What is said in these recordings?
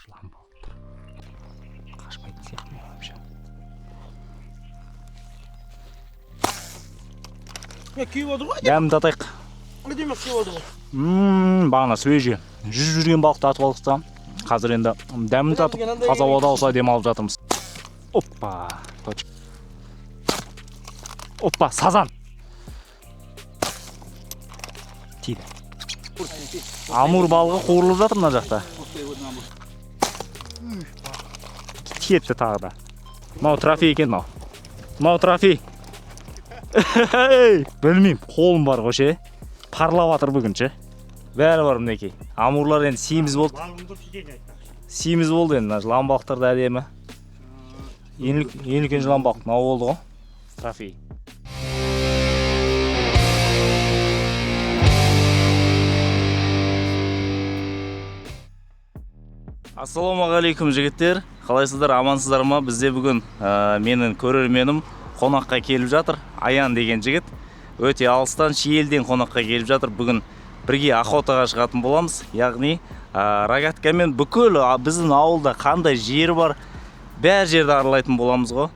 Ламба қашпайтын сияқты мен вообще. Күйіп отыр ғой? Дәмін татайық. Не демек күйіп отыр ғой? Бағана свежий. Жүзіп жүрген балықты атып алдық та. Қазір енді дәмін татып, таза ауада осылай демалып жатырмыз. Оппа, точка. Оппа, сазан. Тиді. Амур балығы қуырылып жатыр мына жақта. Кетті тағы да. Мынау трофей екен мынау. Мынау трофей. Білмеймін, қолым бар ғой ше. Парлап жатыр бүгін ше. Бәрі бар мінекей. Амурлар енді сиіміз болды. Сиіміз болды енді. Ламбалықтар да әдемі. Ең үлкен ламбалық мынау болды ғой. Трофей. Ассалаумағалейкум жігіттер. Қалайсыздар, амансыздар ма? Бізде бүгін менің көрерменім қонаққа келіп жатыр. Аян деген жігіт. Өте алыстан, Шиелден қонаққа келіп жатыр. Бүгін бірге охотаға шығатын боламыз. Яғни рогаткамен бүкіл біздің ауылда қандай жері бар, бәр жерді аралайтын боламыз ғой.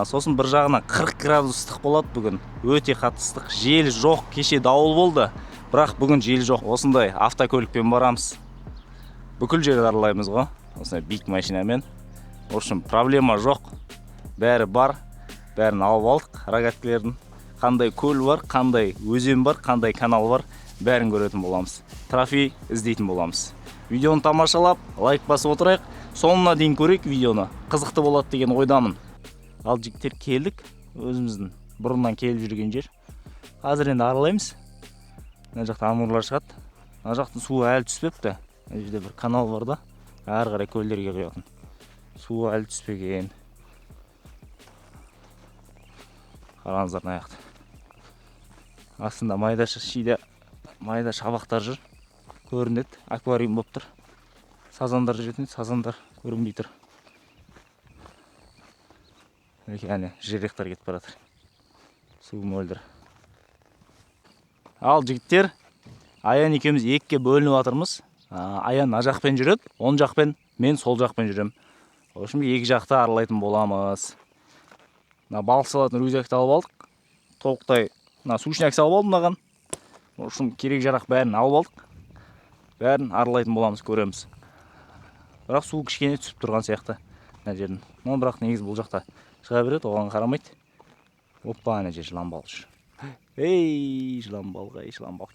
Сосын бір жағынан 40 градус ыстық болады бүгін. Өте қатты ыстық. Жел жоқ, кеше дауыл болды. Бірақ бүгін жел жоқ. Осындай автокөлікпен барамыз. Бүкіл жерді аралаймыз ғой. Осындай бик машинамен. В общем, проблема жоқ. Бәрі бар. Бәрін алып алдық. Рогаткалердің. Қандай көл бар, қандай өзен бар, қандай канал бар. Бәрін көретін боламыз. Трофей іздейтін боламыз. Видеоны тамашалап, лайк басып отырайық. Соңына дейін көрейік видеоны. Қызықты болады деген ойдамын. Ал жігіттер, келдік. Өзіміздің бұрыннан келіп жүрген жер. Қазір енді аралаймыз. Мына жақта амурлар шығады. Мына жақтың суы әлі түспепті. Мына жерде бір канал бар да. Әрі қарай көлдерге құятын. Суы әлі түспеген. Қараңыздар мына жақта. Астында майда шабақтар жүр. Көрінеді. Аквариум болып тұр. Сазандар жүретін, сазандар көрінбей тұр. Әне, жеректар кетіп баратыр. Су мөлдір. Ал жігіттер, Аян екеуміз екіге бөлініп жатырмыз. Аян ана жақпен жүреді, оң жақпен, мен сол жақпен жүрем. В общем, екі жақта аралайтын боламыз. Балық салатын рюкзакты алып алдық. Толықтай сушняк салып алдым маған. В общем, керек жарақ бәрін алып алдық. Бәрін аралайтын боламыз, көреміз. Бірақ су кішкене түсіп тұрған сияқты мына жердің. Бірақ негізі бұл жақта шыға береді, оған қарамайды. Оппа, ана жер жыланбалық жүр. Ей, жыланбалық, ей, жыланбалық.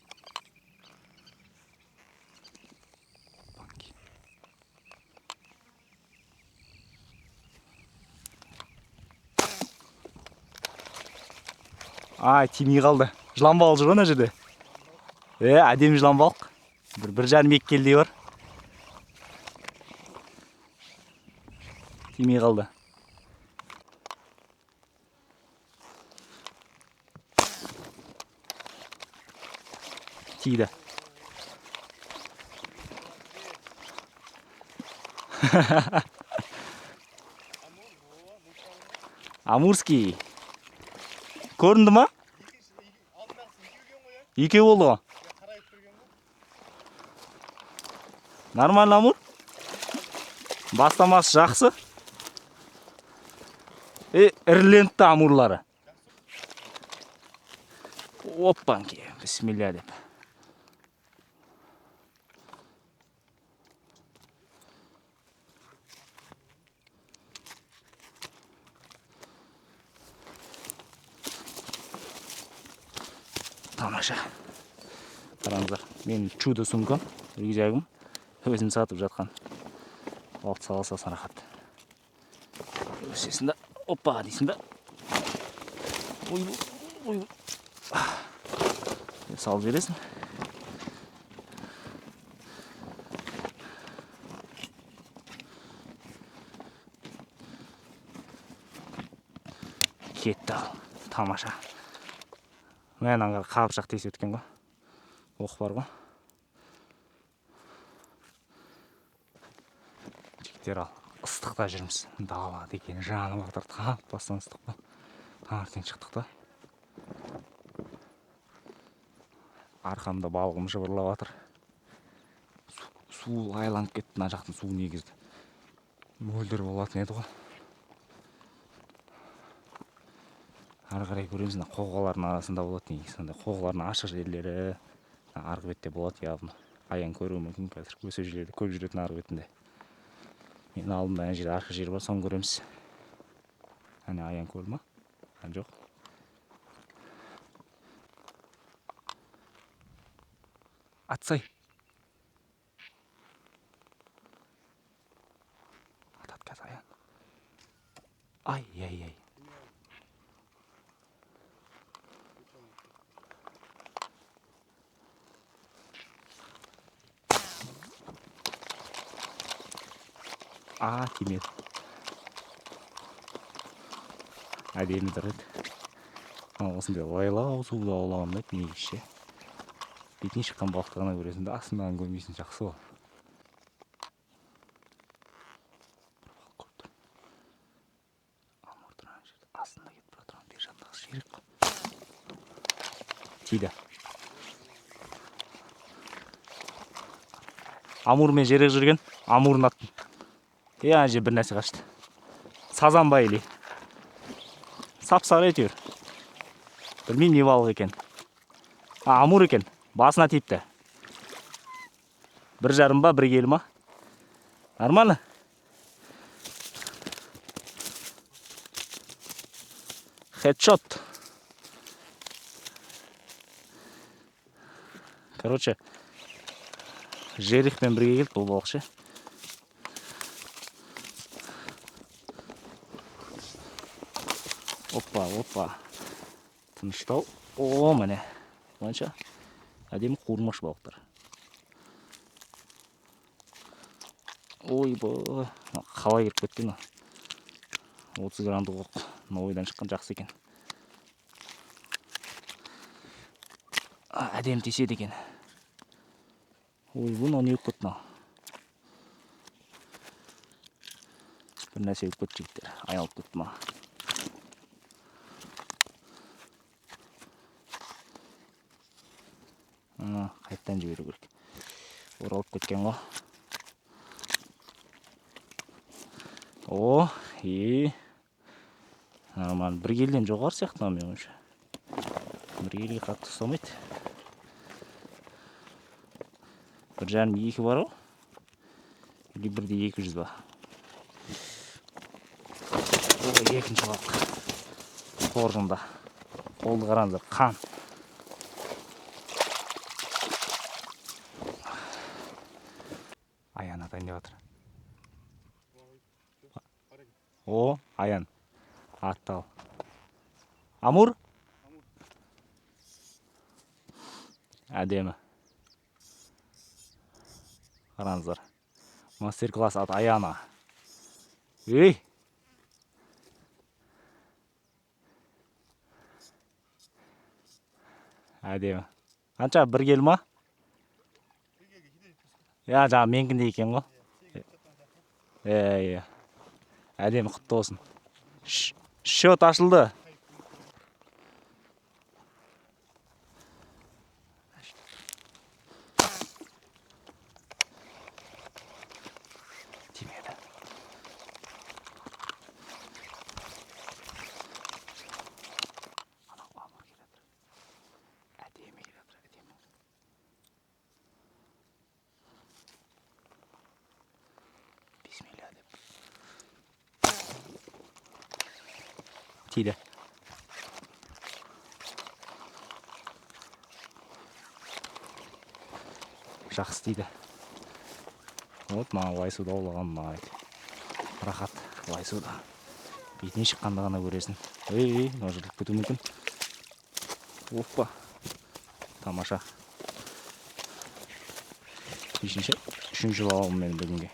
Ай, тимей қалды. Жыланбалық жүр ана жерде. Әдемі жыланбалық. Бір жарым екі келдей бар. Тимей қалды. Тиді. Амурский. Көрінді ма? Екеу болды ғой. Нормально амур. Бастамасы жақсы. Ірленді амурлары. Оппанки, бисмилля деп. Тамаша. Қараңыздар, менің чудо сумкам, рюкзагым, өзім сатып жатқан. Балықты саласасын рахат. Өсесін да, оппа дейсін да. Ой. Салып жібересің. Кетті ал, тамаша. Мәнің қабыршақ тесіп өткен ғой. Оқ бар ғой. Жігіттер ал, ыстықта жүрміз. Дала деген жаны батыр, бастан ыстық па. Таңертең шықтық та. Арқамда балығым жыбырлап жатыр. суу айланып кетти, мына жактын суу негизде мөлдір болатын еді ғой. Ары қарай көреміз, мына қоғалардың арасында болады негізі. Сондай қоғалардың ашық жерлері арғы бетте болады явно. Аян көруі мүмкін қазір осы жерлерде көп жүретін арғы бетінде. Мен алдымда ана жерде арқа жер бар, соны көреміз. Әне аян көрді ма? Жоқ. Атсай. Атат қазір аян. Ай. Тимеді. Әдемі тұрады. Осындай лайлау суды аулаған ұнайды негізше. Бетіне шыққан балықты ғана көресің де, астынан көрмейсің, жақсы ғой. Амур тұрған жерде астында кетіп бара тұрған бер жақтағы шерік. Тиді. Амурмен жерек жүрген, амурын аттым. Ана жер бір нәрсе қашты. Сазан ба или? Сап-сары әйтеуір. Білмеймін не балық екен. Амур екен. Басына тиіпті. 1,5 ба, 1 келі ма? Нормально? Хедшот. Короче, жерихпен бірге келді бұл балық ше. Опа. Тыныштау. Міне. Қанша? Әдемі қуырмаш балықтар. Ойбай. Қалай кіріп кеткен. 30 грамдық оқ. Ойдан шыққан жақсы екен. Әдемі теседі екен. Бұны не өп кетті. Бір нәрсе өп кетті жігіттер. Айналып кетті ма. Қайттан жіберу керек. Оралып кеткен ғой. Нормально. 1 келден жоғар сияқты мен ойымша. 1 келге қатты ұстамайды. 1,5-2 бар ғой. Или 1,200 ба. Екінші балық. Қоржында. Қолды қараңыздар, қан. Аян атайын деп жатыр. Аян. Аттал. Амур? Әдемі. Қараңыздар. Мастер-класс ат Аяна. Әдемі. Қанша, 1 келі ма? Жаңа менкінде екен ғой. Әдемі, құтты болсын. Счет ашылды. Тимеді. Әдемі келеді, әдемі. Бисмилля деп. Тиді. Жақсы тиді. Маған лайсуда аулаған маған. Рахат лайсуда. Бетіне шыққанда ғана көресің. Мына жердік кету мүмкін. Опа. Тамаша. 5-ші, 3-ші лауым мен бүгінге.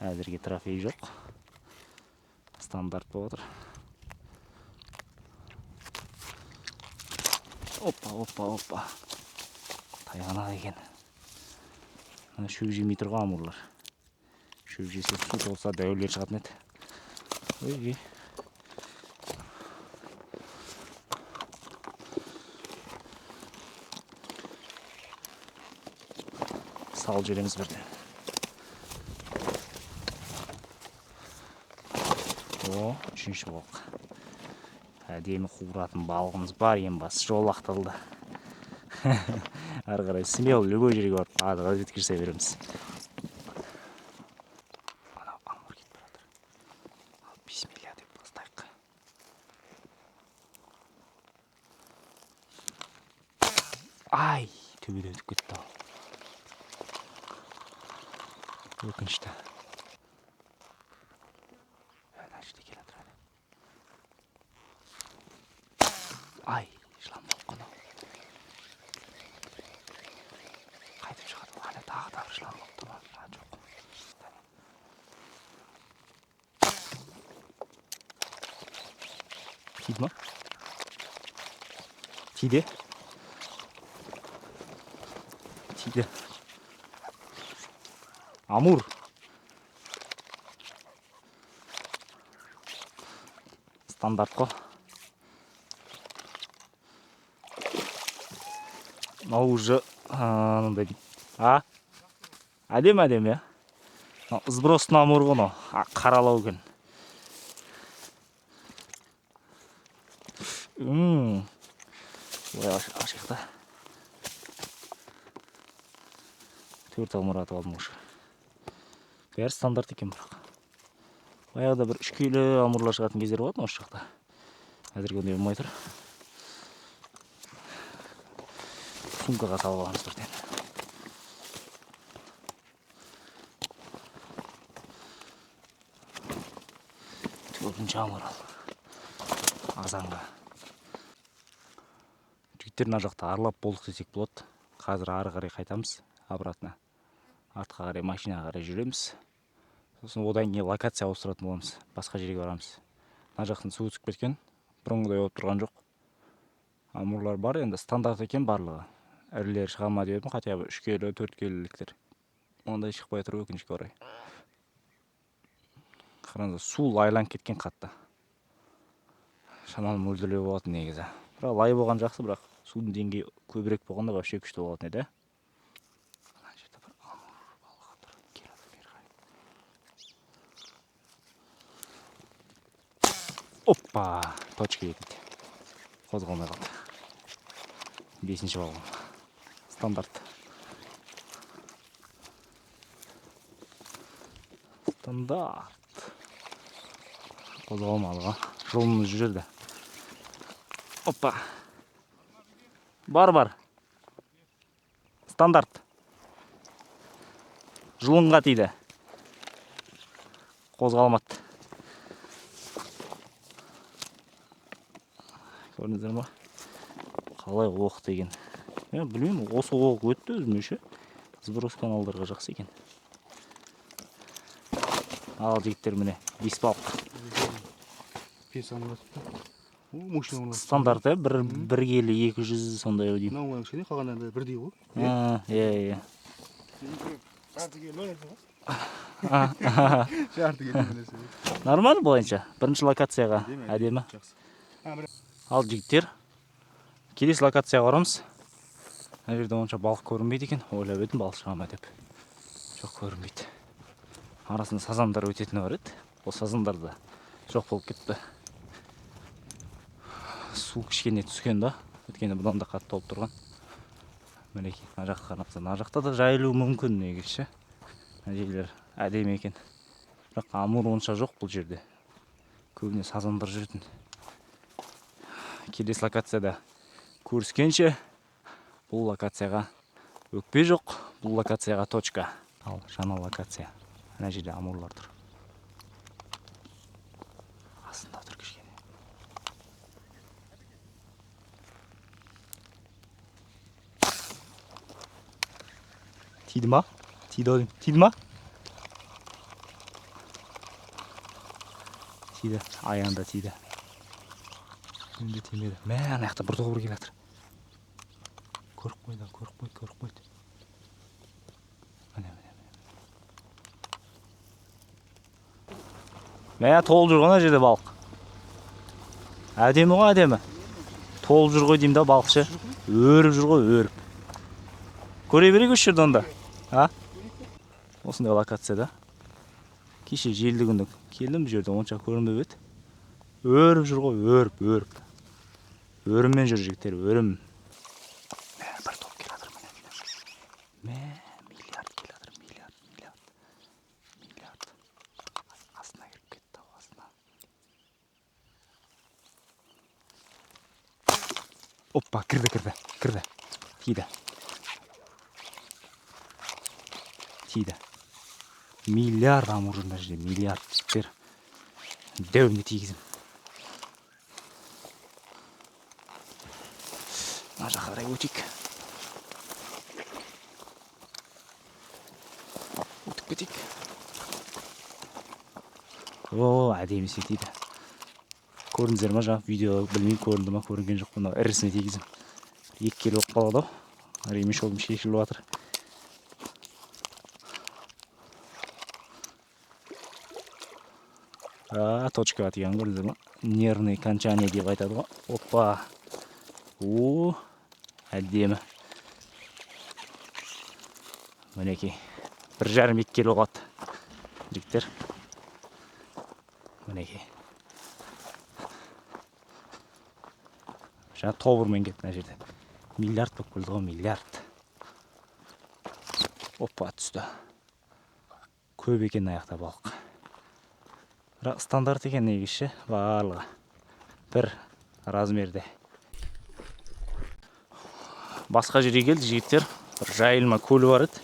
Әзірге трофей жоқ. Стандарт болып отыр. Опа. Таяна екен. Шөп жемей тұрған амурлар. Шөп жесе су толса дәулер шығатын еді. салып жібереміз бірден. О, үшінші балық. Әдемі қуыратын балығымыз бар, ең басы жолақталды. Ары қарай смело любой жерге барып разведка жасай береміз. Ана амур кетіп бара жатыр. Бисмилля деп бастайық. Ай, төбеден өтіп кетті. Өкінішті. Ай, жылан болып қана. Қайтып шығады. Ана тағы да бір жылан болыпты ма? Жоқ. Тиді ма? Тиді. Тиді. Амур. Стандарт қой. Мынау уже мындай әдемі, иә. Сбростың амур ғой, қаралау екен. Ой, ашықта. 4 амур атып алдым уже. Бәрі стандарт екен бірақ. Баяғыда бір 3 келі амурлар шығатын кездер болатын осы жақта. Әзірге ондай болмай тұр. Сумкаға салып аламыз бірден. Төртінші амур ал. Азанға. Жігіттер мына жақта аралап болдық десек болады. Қазір ары қарай қайтамыз. Обратно. Артқа қарай машинаға қарай жүреміз. Сосын одан кейін локация ауыстыратын боламыз. Басқа жерге барамыз. Мына жақтан су өтіп кеткен. Бұрынғыдай болып тұрған жоқ. Амурлар бар, енді стандарт екен барлығы. Ірілер шыға ма деп едім, хотя бы 3 келі, 4 келіліктер. Ондай шықпай тұр өкінішке орай. Қараңыз, су лайланып кеткен қатты. Шамалы мөлдірлеу болатын негізі. Бірақ лай болған жақсы, бірақ судың деңгейі көбірек болғанда вообще күшті болатын еді. Ана жерде бір амур балығы тұр. Келеді бері қарай. Оппа, точка екінде. Қозғалмай қалды. 5-ші балығым. Стандарт. Стандарт. Қозғалмалыға. Жолымыз жүрді. Оппа. Бар. Стандарт. Жұлынға тиді. Қозғалмады. Көрдіңіздер ма? Қалай оқ деген. Білмеймін, осы оқ өтті өзімше. Сброс каналдарға жақсы екен. Ал жігіттер міне, 5 балық. Стандарт, бір келі 200 сондай өдейм. Мынау кішкене қалғанда бірдей ғой. Иә. Жарты келді. Нормально болайынша. Бірінші локацияға әдемі. Ал жігіттер, келесі локацияға барамыз. Мына жерде онша балық көрінбейді екен. Ойлап едім балық шыға ма деп. Жоқ, көрінбейді. Арасында сазандар өтетіні бар еді. Ол сазандар да жоқ болып кетті. Су кішкене түскен да. Өткенде бұдан да қатты болып тұрған. Мінекей, мына жаққа қараңыздар. Мына жақта да жайылуы мүмкін негізі. Мына жерлер әдемі екен. Бірақ амур онша жоқ бұл жерде. Көбіне сазандар жүретін. Келесі локацияда көріскенше, бұл локацияға өкпе жоқ, бұл локацияға точка. Ал жаңа локация. Мына жерде амурлар тұр. Астында тұр кішкене. Тиді ма? Тиді ма? Тиді, аяғында тиді. Енді тимеді. Мә, ана жақта бір тоғыр келе жатыр. Көріп қойды. Мә, толып жүр ғой ана жерде балық. Әдемі ғой, әдемі. Толып жүр ғой деймін да балықшы. Өріп жүр ғой, өріп. Көре берейік осы жерде онда. А? Осындай локацияда. Кеше желді күні келдім, бұл жерде онша көрінбеп еді. Өріп жүр ғой, өріп. Өріммен жүр жігіттер, өрім. Бір топ келе жатыр міне. Миллиард келе жатыр, миллиард. Астына кіріп кетті, астына. Оппа, кірді. Тиді. Миллиард амур жүрді жерде, миллиард жігіттер. Дәуімде тигізім. Мына жаққа қарай өтейік. Өтіп кетейік. О, әдемі секілді. Көрдіңіздер ма жаңа видео, білмеймін көрінді ма, көрінген жоқ. Мына ірісіне тигізім. 2 келі болып қалады. Ремеш олым шешіліп жатыр. Точкаға тиген көрдіңіздер ма? Нервный кончание деп айтады ғой. Опа. О, әдемі. Мінекей. 1,5-2 келі болады. Жігіттер. Мінекей. Жаңа тобырмен кетті мына жерде. Миллиард болып келді ғой, миллиард. Опа, түсті. Көп екен аяқта балық. Бірақ стандарт екен негізі, барлығы. Бір размерде. Басқа жерге келді жігіттер. Бір жайылма көлі бар еді.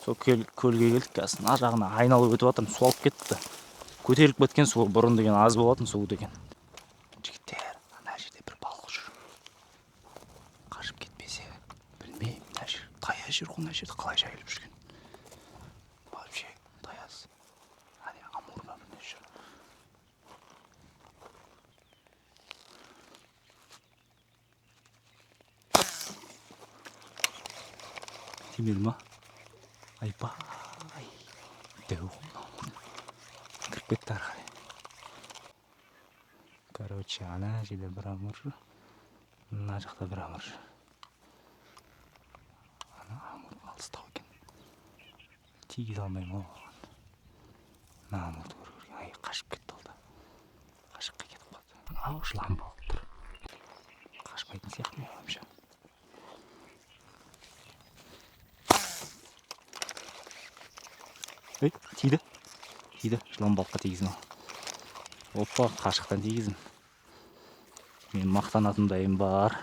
Сол көлге келдік. Қазір ар жағына айналып өтіп жатырмын. Су алып кетті. Көтеріліп кеткен су бұрын деген аз болатын су деген. Жігіттер, ана жерде бір балық жүр. Қашып кетпесе, білмеймін, мына жер таяз жүр ғой, мына жерде қалай жайылып жүрген. Вообще таяз. Ане амурға міне жүр. Тимеді ма? Айпай. Дәу ғой. Кіріп кетті ары қарай. Короче, ана жерде бір амур жүр. Мына жақта бір амур жүр. Ана амур алыстау екен. Тигізе алмаймын ғой оған. Мына амурды көрген. Ай, қашып кетті ол да. Қашыққа кетіп қалды. Ау, жылан болып тұр. Қашпайтын сияқты мен ойымша. Ей, тиді. Жылан балыққа тигізім ал. Опа, қашықтан тигізім. Мен мақтанатындайым бар.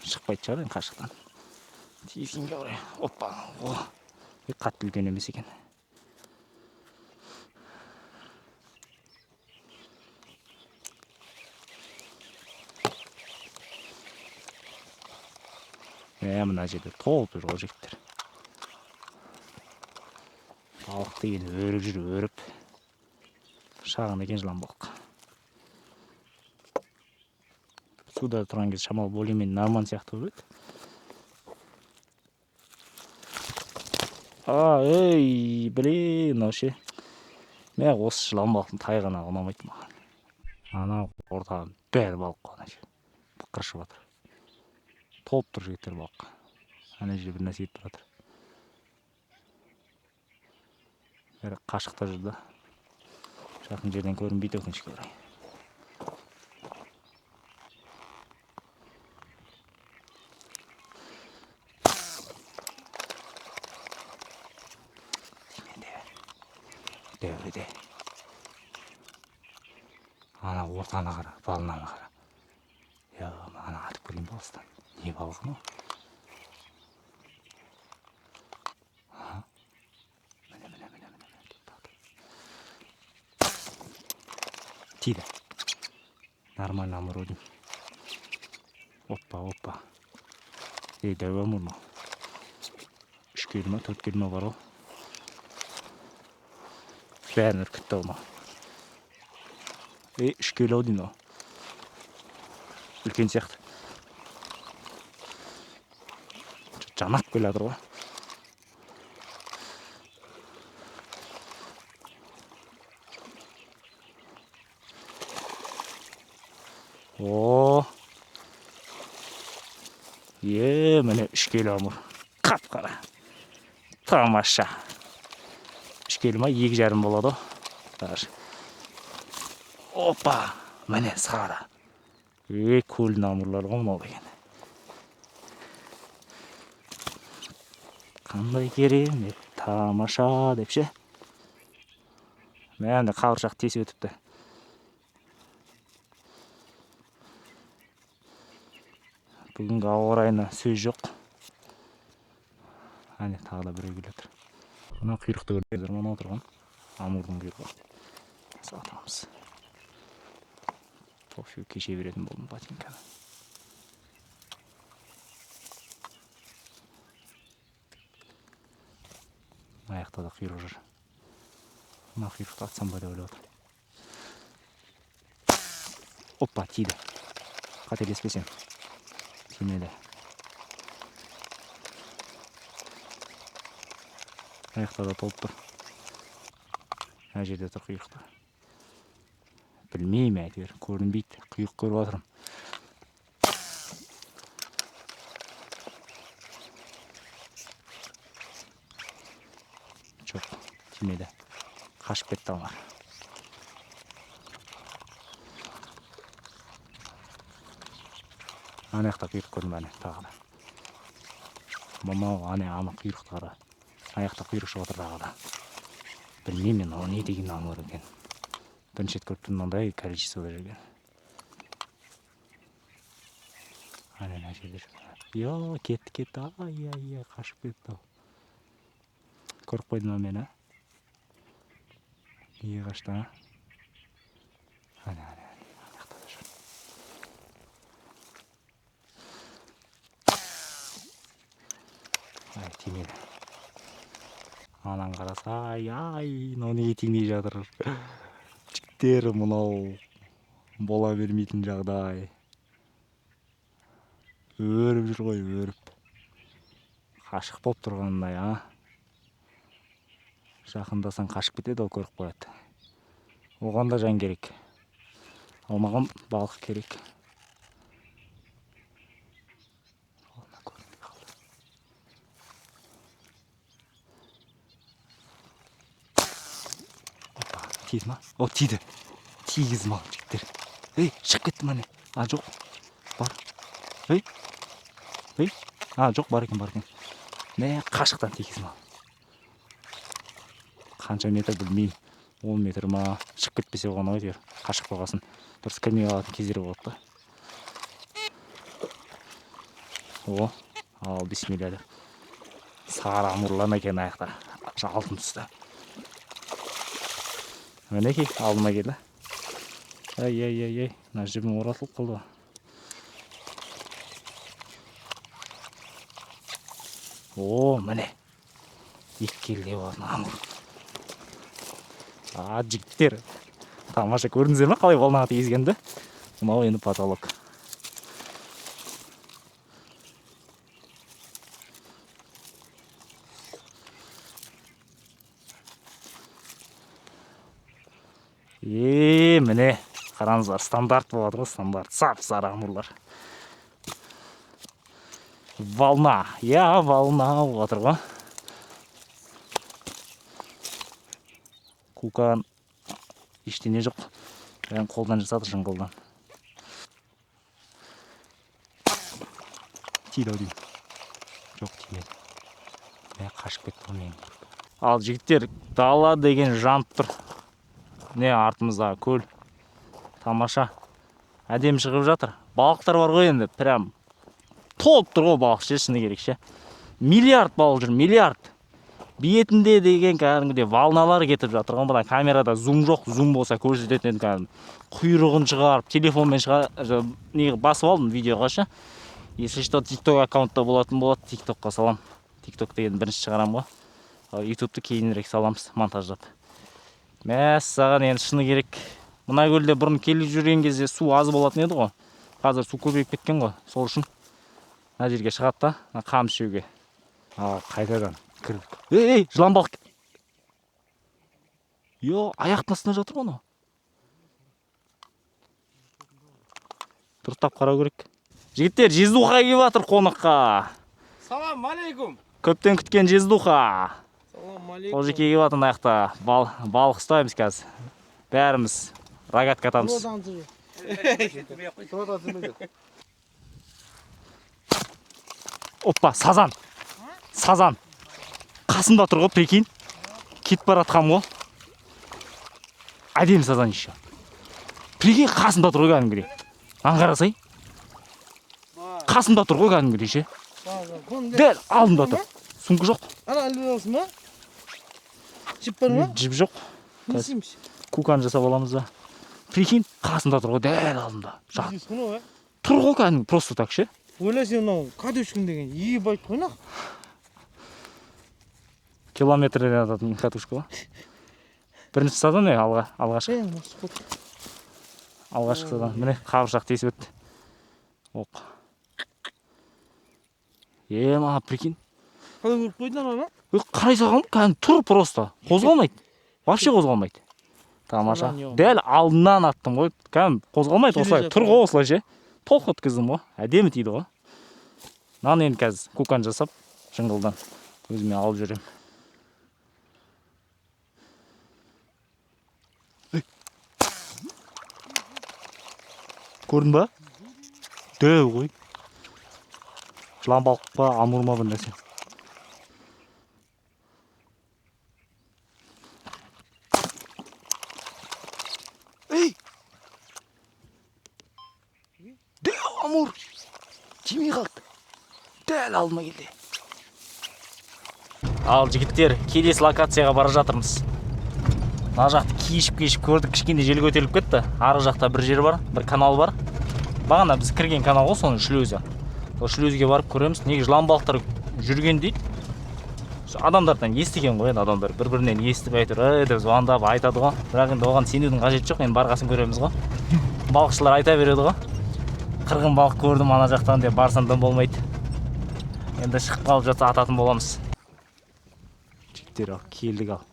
Шықпайды шығар енді қашықтан. Тигізгенге орай. Опа, о. Қатты үлкен емес екен. Мына жерде толып жүр ғой жігіттер. Балық деген өріп жүр, өріп. Шағын екен жылан балық. Суда тұрған кез шамалы более-менее норман сияқты көреді. Ей, блин, вообще. Мен осы жылан балықтың тайғаны ұнамайды маған. Ана ортаға бәрі балық қой, ана жер. Пықыршып жатыр. Толып тұр жігіттер балық. Ана жерде бір нәрсе етіп жатыр. Бәрі қашықта жүрді. Жақын жерден көрінбейді өкінішке орай. Дәуреде. Ана ортаны қара, балынаны қара. Я, ана атып көрген балыстан. Не балығы мынау? Тиді. Нормально амур өдім. Опа. Дәу амур ма? 3 келі ма, 4 келі ма бар ол? Бәрін үркітті ол ма? 3 келі ау деймін ол. Үлкен сияқты. Жанап келе жатыр ғой. О, Міне үшкел амур. Қап-қара. Тамаша. Үшкел ма 2,5 болады. Даже. Опа, міне сары. Көлдің амурлары ғой деген. Қандай керемет, тамаша деп ше. Мәнде қауыршақ тесіп өтіпті. Бүгінгі ауа райына сөз жоқ. Әне тағы да біреу келеді. Мына құйрықты көрдіңіздер ме, мына отырған амурдың құйрығы. Сатамыз. Тофу кеше беретін болдым ботинканы. Аяқта да құйрық жүр. Мына құйрықты атсам ба деп ойлап отыр. Опа, тиді. Қателеспесем. Тимеді. Аяқта да толып тұр. Мына жерде тұр құйрықты. Білмеймін әйтеуір, көрінбейді. Құйрық көріп отырмын. Жоқ, тимеді. Қашып кетті алмар. Ана аяқта құйрық көрдім әне тағы да. Мамау ана құйрықты қара. Аяқта құйрық шығып отыр тағы да. Білмеймін мен, ол не деген амур екен. Бірінші рет көріп мынандай количествода жүрген. Ана жерде жүр. Кетті. Ай, қашып кетті. Көріп қойдым ма мен, Неге қашты, Ана, аяқта да жүр. Ай, тимеді. Анан қараса, мынау неге тимей жатыр. Жігіттер, мынау бола бермейтін жағдай. Өріп жүр ғой, өріп. Қашық болып тұрғандай, Жақындасаң қашып кетеді, ол көріп қояды. Оған да жан керек. Ал маған балық керек. Опа, тиді ма? О, тиді. Тигіз мал жігіттер. Шығып кетті ма не? Жоқ. Бар. Жоқ, бар екен. Не, қашықтан тигіз мал. Қанша метр білмеймін. 10 метр ма? Шығып кетпесе оған өтер. Қашық болғасын. Дұрыс кірмей қалатын кездері болады да. Ал бисмилля. Сары амурлан екен аяқта. Алтын түсті. Мінекей, алдыма келді. Ай. Мына жібім оратылып қалды. Міне. Екі келді болатын амур. Жігіттер. Тамаша, көрдіңіздер ме қалай волнаға тигізгенді? Мынау енді потолок. Міне, қараңыздар, стандарт болады ғой, стандарт. Сап-сары амурлар. Волна, волна болып отыр ғой. Кукан ештеңе жоқ. Бәрін қолдан жасады, жыңғылдан. Тиді-ау деймін. Жоқ, тимеді. Қашып кетті ғой мен. Ал жігіттер, дала деген жанып тұр. Не артымыздағы көл. Тамаша. Әдем шығып жатыр. Балықтар бар ғой енді, прям толып тұр ғой балық, шыны керек ше. Миллиард балық жүр, миллиард. Бетінде деген кәдімгідей волналар кетіп жатыр ғой. Мына камерада зум жоқ, зум болса көрсететін кәдімгі. Құйрығын шығарып, телефонмен басып алдым видеоға ше. Если что, TikTok аккаунтта болатын болады, TikTokқа салам. TikTok деген бірінші шығарам ғой. YouTube'ты кейінірек саламыз, монтаждап. Мәссаған, енді шыны керек. Мына көлде бұрын келіп жүрген кезде су аз болатын еді ғой. Қазір су көбейіп кеткен ғой. Сол үшін мына жерге шығады да, қам ішуге. Қайтадан кірдік. Жылан балық. Аяқтың астында жатыр ғой. Дұрыстап қарау керек. Жігіттер, жездуха келіп жатыр қонаққа. Салам алейкум. Көптен күткен жездуха. Салам алейкум. Қожеке келіп жатыр мына жақта. Балық ұстаймыз қазір. Бәріміз рогатка атамыз. Опа, сазан. Сазан. Қасымда тұр ғой, прикинь. Кетіп баратқам ғой. Әдемі сазан еще. Прикинь, қасымда тұр ғой кәдімгідей. Аңғарасай. Қасымда тұр ғой кәдімгідей ше. Дәл алдымда тұр. Сумка жоқ. Ана іліп аласың ба? Жіп бар ма? Жіп жоқ. Несейміз? Кукан жасап аламыз да. Прикинь, қасымда тұр ғой, дәл алдымда. Тұр ғой кәдімгі, просто так ше. Ойлайсың мынау катушкин деген ебать қойнақ. Километрден ататын катушка ғой. Бірінші сазан алғашқы. Алғашқы сазан. Міне қабыршақ тесіп өтті. Оқ. Ма, прикинь. Қалай көріп қойдың ана? Қарай салғам, кәдімгі тұр просто. Қозғалмайды. Вообще қозғалмайды. Тамаша. Дәл алдынан аттым ғой. Кәдімгі қозғалмайды осылай. Тұр ғой осылай ше. Толқ өткіздім ғой. Әдемі тиді ғой. Нан енді қазір кукан жасап, жыңғылдан өзіме алып жүрем. Көрдің ба? Дөу ғой. Жылан балық па, амур ма бір нәрсе. Дөу амур. Тимей қалды. Дәл алдыма келді. Ал жігіттер, келесі локацияға бара жатырмыз. Мына жақты кешіп көрдік, кішкене жел көтеріліп кетті. Ары жақта бір жер бар, бір канал бар. Бағана біз кірген канал ғой, соның шлюзі. Сол шлюзге барып көреміз. Неге жылан балықтар жүрген дейді. Адамдардан естіген ғой, адамдар бір-бірінен естіп айтыр, деп звондап айтады ғой. Бірақ енді оған сенудің қажеті жоқ, енді барғасын көреміз ғой. Балықшылар айта береді ғой. Қырғын балық көрдім ана жақтан деп барсам да болмайды. Енді шығып қалып жатса ататын боламыз. Жігіттер ал, келдік ал.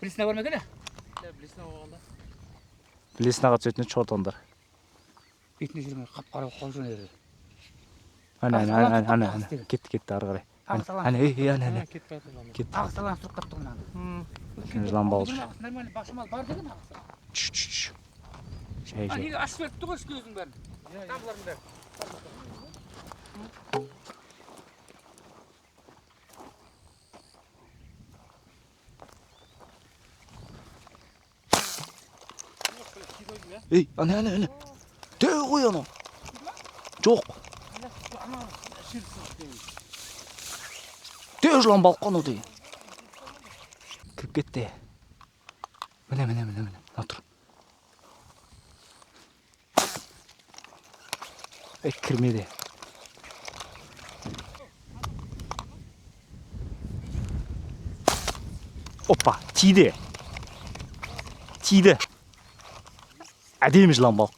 Блесна бар ма екен? Блесна болғанда. Блеснаға түсетін чортондар. Бетіне жүрмей қап-қара қол жөнеді. Ана. Кетті ары қарай. Ана. Кетті. Ағысалан сұқ қапты ғынан. Жылан балық. Нормально бақшамал бар деген ағысы. Шай. Неге ашып беріпті ғой ішкі өзің бәрін? Табылардың бәрін. Ана. Дөу ғой ана. Жоқ. Дөу жылан балық қану деген. Кіріп кетті. Міне. Мына тұр. Кірмеді. Опа, тиді. Әдемі жылан балық.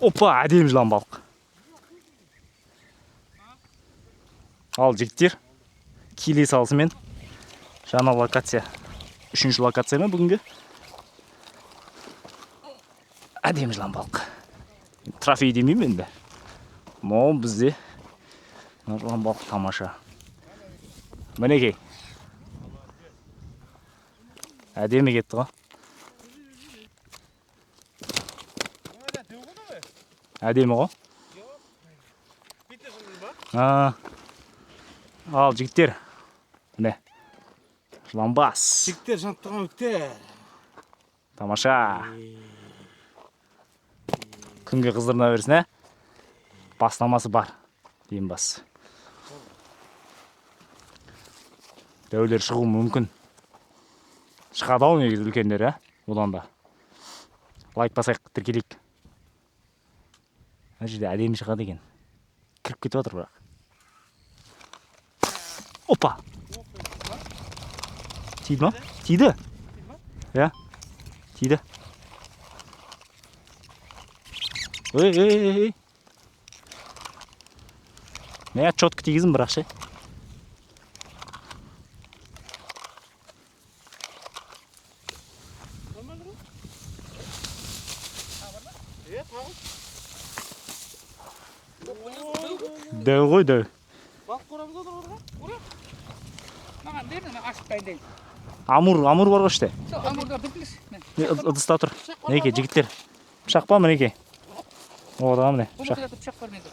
Опа, әдемі жылан балық. Ал жігіттер, келе салысымен жаңа локация. Үшінші локация ма бүгінгі? Әдемі жылан балық. Трофей демеймін енді. Но бізде жылан балық тамаша. Мінекей. Әдемі кетті ғой. Әдемі ғой. Ал жігіттер. Міне. Жыланбас. Жігіттер жантыған өктер. Тамаша. Күнге қыздырына берсін, ә? Бастамасы бар. Дейін бас. Дәулер шығу мүмкін. Шығады ау негізі үлкендер, ә? Одан да. Лайк басайық, тіркелейік. Мына жерде әдемі шығады екен. Кіріп кетіп жатыр бірақ. Опа! Тиді ма? Тиді? Иә? Тиді. Ой. Мен чоткі тигізім бірақ ше. Дәу ғой, дәу. Балық қорамыз отыр орға. Қора. Маған берді, мен ашып дайындайын. Амур бар ғой іште. Сол амурда бүкіліс. Ыдыста тұр. Мінеке, жігіттер. Пышақ па, мінеке. Ода, міне, пышақ. Бұл пышақ бар менде.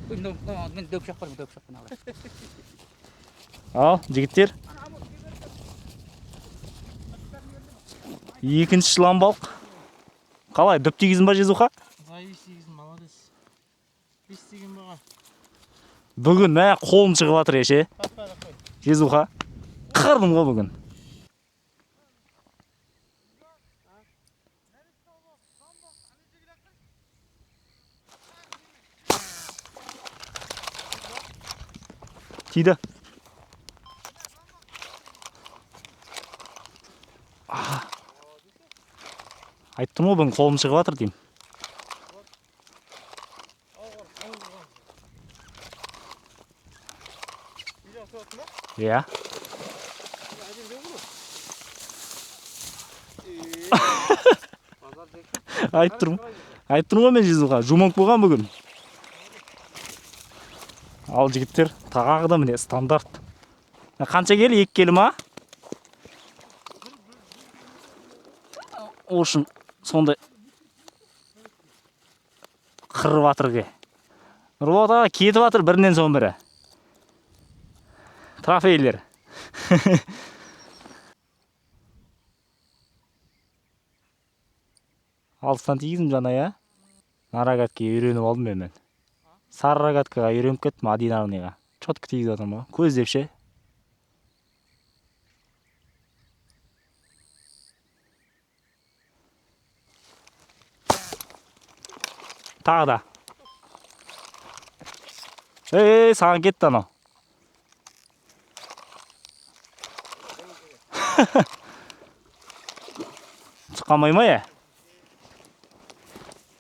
Мен дөп пышақ бар, дөп пышақпен алайын. Ал, жігіттер. Екінші жылан балық. Қалай, дөп тигізін ба, Жезуха? Завис тигізін, молодец. Бес тиген баға. Бүгін мә қолым шығып жатыр еше. Жезуха. Қырдым ғой бүгін. Тиді. Айттым ғой бүгін қолым шығып жатыр деймін. Иә. Айттым ғой мен Жезуға, жумонг болған бүгін. Ал жігіттер, тағы да міне стандарт. Қанша келі? 2 келі ма? Ошын сондай қырып атырға. Нұрболат кетіп атыр бірінен соң бірі. Трофейлер. Алыстан тигізім жана, я? Нарагатке үйреніп алдым мен. Сары рогаткаға үйреніп кеттім, одинарныйға. Чотко тигізіп атырмын ба? Көздеп ше. Тағы да. Саған кетті анау. Шыққанмай ма, я?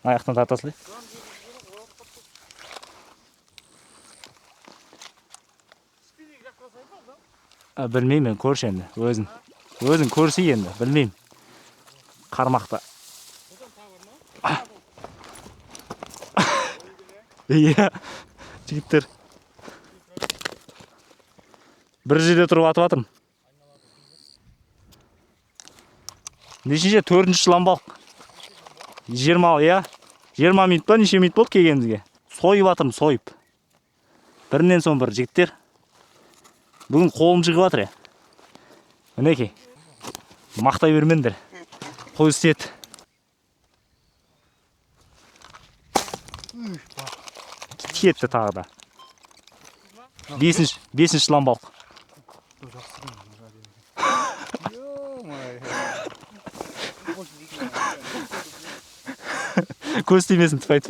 Аяқтан тартасылай. Білмеймін, көрші енді, өзін. Өзін көрсей енді, білмеймін. Қармақта. Иә, жігіттер. Бір жерде тұрып атып атырмын. Нешінші 4-ші жылан балық. 20, иә. 20 минут па, неше минут болды келгенімізге. Сойып атырмын, сойып. Бірінен соң бір жігіттер. Бүгін қолым жығып атыр, я. Мінеке. Мақтай бермендер. Қой істет. Кетті тағы да. 5-ші жылан балық. Көз тимесін, тіпай.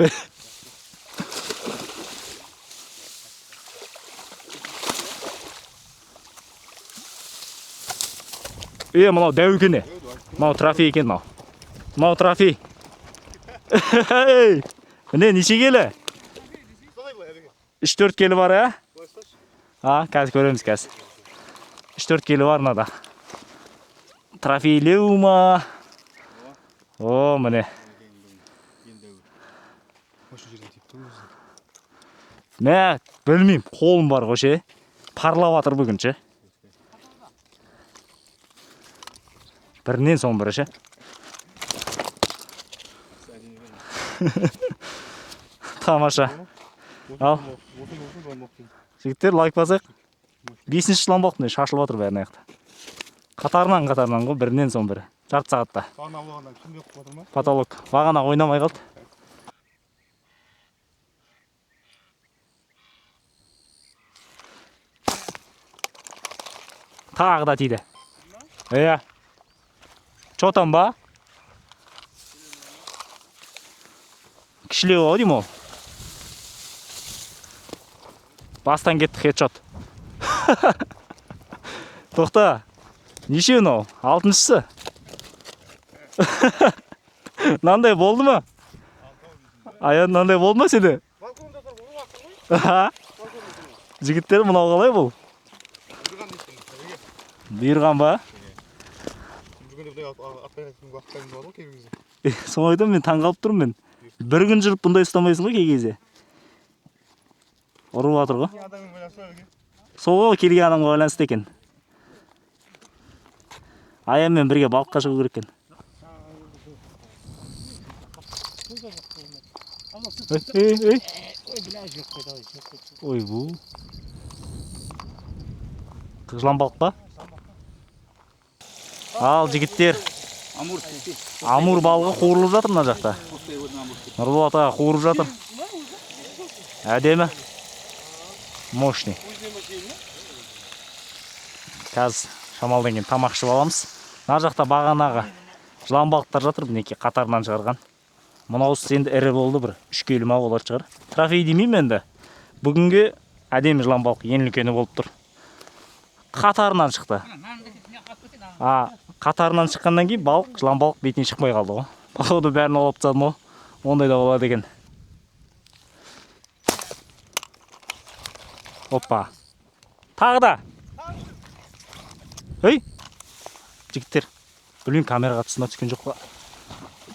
Мынау дәу екен, мынау трофей екен, мынау трофей. Міне, неше келі? 3-4 келі бар, ә? Қазір көреміз қазір. 3-4 келі бар мынада. Трофейлеу ма? О, міне. Мә, білмейм, қолым бар ғой, ше. Парлап атыр бүгін, ше. Бірінен соң бірі, ше. Тамаша. Ал. Жігіттер, лайк басайық. 5-ші жылан балық, шашылып отыр бәрін аяқта. Қатарынан ғой, бірінен соң бірі. Жарты сағатта. Потолок. Бағана ойнамай қалды. Тағы да тиді. Иә. Чотан ба? Кішілеу ау дейм ол. Бастан кетті хедшот. Тоқта. Неше мынау? 6-шысы. Нандай болды ма? Аян нандай болды ма сені? Жігіттер мынау қалай бұл? Бұйырған ба? Соңайдан мен таң қалып тұрмын мен. Bir күн жүріп бұндай ұстамайсың ғой кей кезде. Ұрып жатыр ғой. Соға келген адамға байланысты екен. Аянмен бірге балыққа шығу керек екен. Ой, бұл. Жылан балық па? Ал, жігіттер. Амур балығы қуырылып жатыр мына жақта. Нұрболат аға қуырып жатыр. Әдемі. Мощный. Қазір шамалдан кейін тамақ ішіп аламыз. Мына жақта бағанағы жылан балықтар жатыр, мінекей қатарынан шығарған. Мынауысы енді ірі болды, бір 3 келі ма болар шығар. Трофей демеймін енді. Бүгінге әдемі жылан балық ең үлкені болып тұр. Қатарынан шықты. Қатарынан шыққаннан кейін жылан балық бетіне шықпай қалды ғой. Балауды бәрін алып тастадым ғой. Ондай да болады екен. Оппа. Тағы да. Ей, жігіттер. Білмеймін, камераға тұсына түскен жоқ па.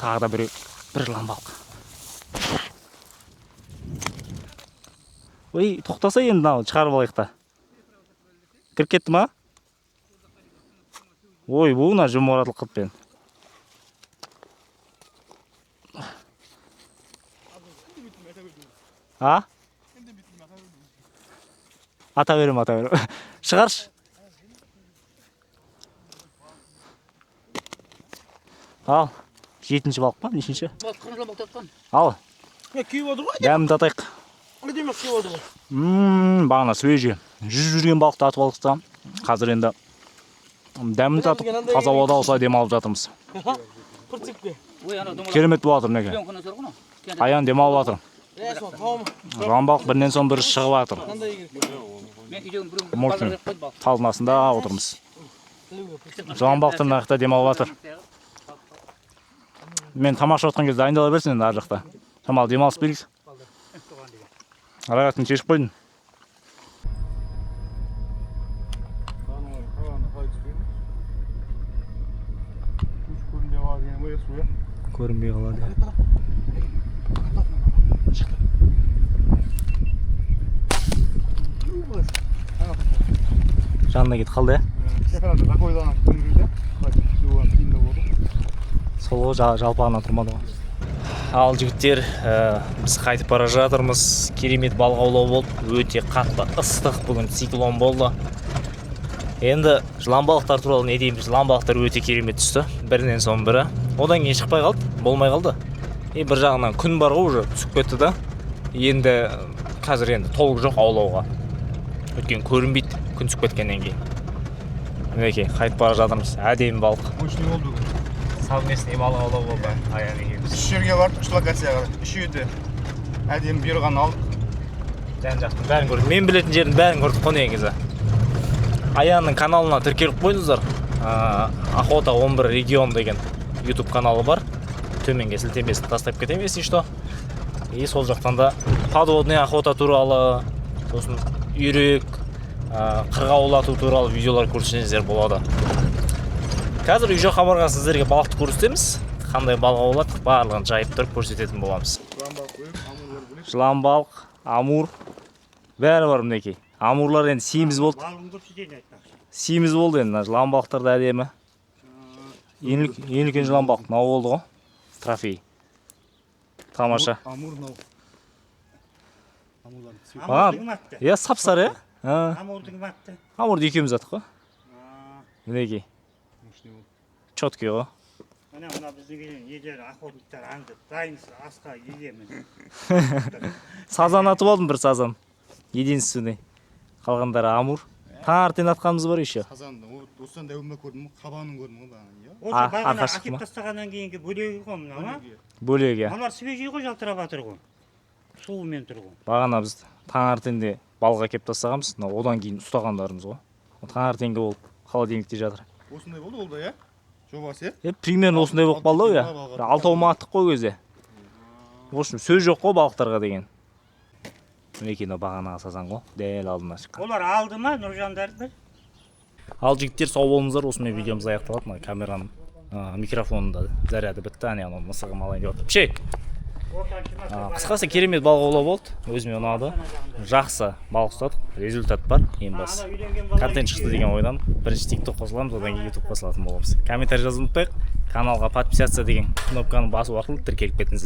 Тағы да бір жылан балық. Ой, тоқтаса енді шығарып алайық та. Кіріп кетті ма? Ой, бұна жұмыратылық қыппен. Ата берем. Шығарш. Ал, 7-ші балық па, нешінші? Ал. Дәмді атайық. Бағана свежий. Жүрген балықты атып алықсам. Қазір енді дәмін татып, таза ауада осылай демалып жатырмыз. Керемет болып жатыр мінекей. Аян демалып жатыр. Жылан балық бірінен соң бірі шығып жатыр. Мощный. Талдың астында отырмыз. Жылан балықтар мына жақта демалып жатыр. Мен тамақ ішіп жатқан кезде дайындала берсін енді ар жақта. Шамалы демалыс берейік. Арағатын шешіп қойдың. Көрінбей қалады. Жанына кетіп қалды, Сол жалпағына тұрмады ғой. Ал жігіттер, біз қайтып бара жатырмыз. Керемет балық аулау болды. Өте қатты ыстық, бүгін циклон болды. Енді жылан балықтар туралы не дейміз? Жылан балықтар өте керемет түсті. Бірінен соң бірі. Одан кейін шықпай қалды, болмай қалды. Бір жағынан күн бар ғой, уже түсіп кетті да. Енді қазір енді толық жоқ аулауға. Өткен көрінбейді күн түсіп кеткеннен кейін. Мінекей, қайтып бара жатырмыз. Әдемі балық. Мощный болды. Совместный балық аулау болды. Аян екеуміз. 3 жерге бардық, 3 локацияға. Үшеуі әдемі бұйырған алдық. Жан-жақтың бәрін көрдік. Мен білетін жердің бәрін көрдік қой негізі. Аянның каналына тіркеліп қойыңыздар. Охота 11 регион деген YouTube каналы бар. Төменге сілтемесін тастап кетемін, если что. И сол жақтан да подводный охота туралы, сосын үйрек, қырға аулату туралы видеолар көрсеңіздер болады. Қазір үй жаққа барған сіздерге балықты көрсетеміз. Қандай балық ауладық, барлығын жайып тұрып көрсететін боламыз. Жылан балық, амур, бәрі бар мінекей. Амурлар енді семіз болды. Семіз болды енді, жылан балықтар да әдемі. Ең үлкен жылан балық, мынау болды ғой. Трофей. Тамаша. Сап-сары, Амурды екеуміз атық қой. Мінекей. Чоткий ғой. Мына біздің егер охотниктар аңдып, дайынсыз асқа егеміз. Сазан атып алдым, бір сазан. Единственный. Қалғандары амур. Таңертең атқанымыз бар еще. Сазанды, осыдан да өмір көрдім, қабанын көрдім ғой бағана. Осы бағана әкеп тастағаннан кейінгі бөлегі ғой мына. Бөлегі. Олар свежий ғой, жалтырап жатыр ғой. Суымен тұр ғой. Бағана біз таңертеңде балық әкеп тастағанбыз, одан кейін ұстағандарымыз ғой. Таңертеңгі ол холодильникте жатыр. Осындай болды ол да, иә? Жобасы, примерно осындай болып қалды ғой, иә. Алтауыма аттық қой кезде. В общем, сөз жоқ қой балықтарға деген. Мінекей бағанағы сазан ғой, дәл алдына шыққан. Олар алды ма Нұржандарды? Ал жігіттер, сау болыңыздар, осымен видеомыз аяқталады. Камераның микрофонында заряды бітті, ане анау мысығым алайын деп жатыр. Пішей! Қысқасы керемет балық аулау болды, өзіме ұнады. Жақсы балық ұстадық, результат бар, ең басы. Контент шықты деген ойдан. Бірінші TikTok қосыламыз, одан кейін YouTube қосылатын боламыз. Комментарий жазып ұмытпайық. Каналға подписаться деген кнопканы басу арқылы тіркеліп кетіңіздер.